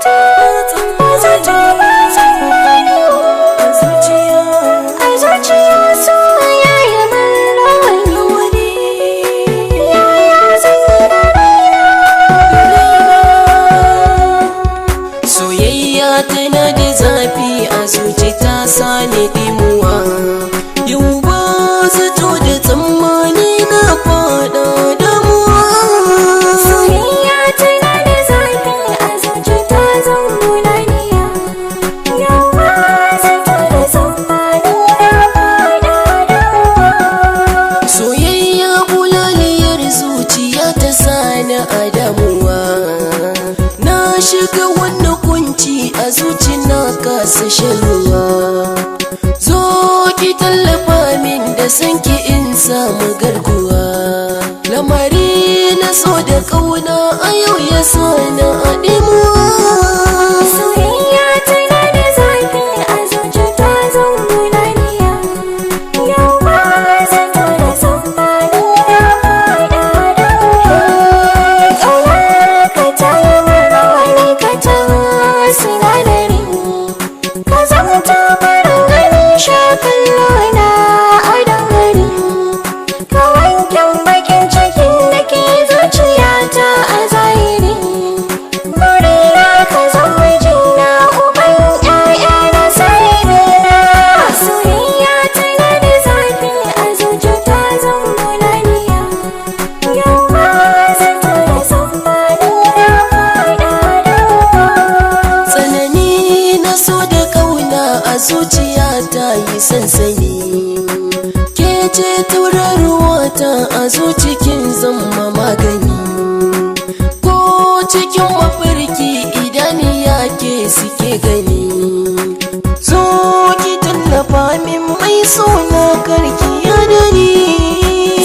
bazoto, bazoto, a zuciya so yayi min rawani. Yaya zan yi da raina? Soyayya tana da zafi a zuci ta sani dimuwa. Yau ba zato da tsammani na faɗa damuwa. Soyayya tana da zafi a zuci ta zama laniya. Yau ba zato da tsammani na faɗa damuwa. Soyayya bulaliyar zuciya ta sani a damuwa. Na shiga wani kunci a zuci na kasa sharuwa. Zo ki tallafa min da sanki in samu garkuwa. Lamari na so da ƙauna a yau ya sani a ɗimuwa. Soyayya tana da zafi a zuci ta zama laniya. Yau ba zato da tsammani na faɗa damuwa. Ƙaunar ka ta yi min rawani, ka ta sinadari. Ka zamta farin gani, sha kallo na a dangane. Ka wanken bakin cikin da ke zuciyata a zahiri. Burina ka zama mijina, uban ƴaƴa na sahibina. Soyayya tana da zafi a zuci ta zama laniya. Yau ba zato da tsammani na faɗa damuwa. Tsanani na so da ƙauna a zuciya ta yi sansani. Ke ce tauraruwata a zucikin zama magani. Ko cikin mafarki idaniya ke suke gani. Zo ki tallafa min mai suna karki ya dani.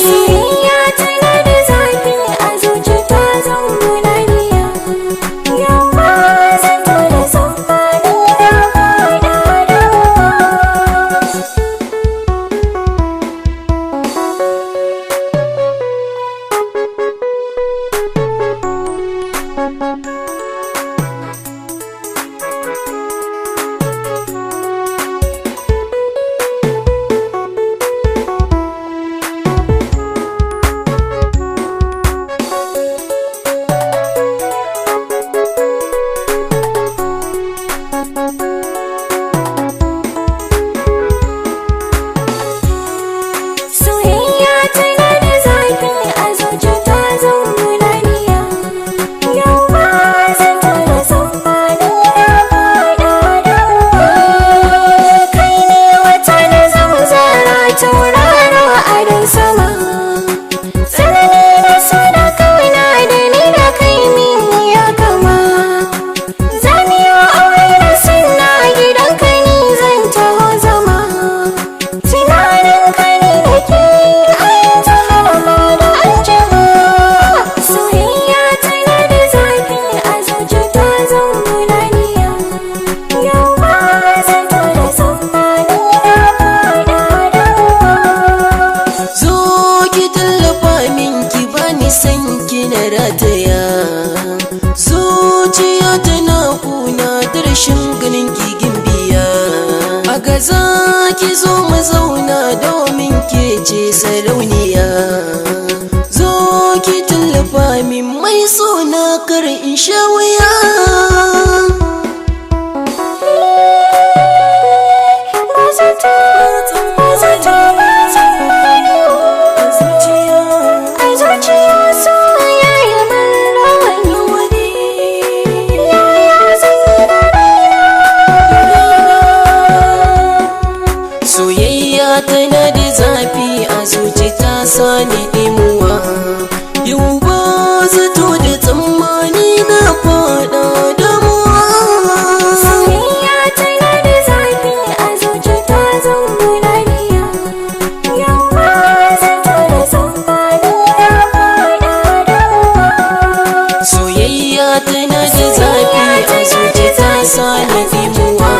Soyayya tana da zafi a zuci ta zama laniya. Yau ba zato da tsammani na faɗa damuwa. Soyayya tana da zafi a zuci ta zama laniya. Yau ba zato da tsammani na faɗa damuwa. Kai ne wata na zama zara, tauraro a dan sama. Tsanani na so da ƙauna da ni da kai min ya kama. Za mu yi aure da sunna, gidan ka ni zan taho zama. Tunanin ka ni nake a yanzu har ma da anjima. Soyayya tana da zafi a zuci ta zama laniya. Yau ba zato da tsammani na faɗa damuwa. Zo ki tallafa min ki bani sanki na rataya. Zuciya tana kuna da rashin ganin ki gimbiya. A gaza ki zo mu zauna domin ke ce sarauniya. Zo ki tallafa min mai suna kar in sha wuya. Bazoto, bazoto, a zuciya so yayi min rawani. Yaya zan yi da raina? Soyayya tana da zafi a zuci ta sani dimuwa. Yau ba zato da tsammani na faɗa damuwa. Soyayya tana da zafi a zuci ta zama laniya. Yau ba zato da tsammani na faɗa damuwa. Soyayya tana da zafi a zuci ta sani dimuwa.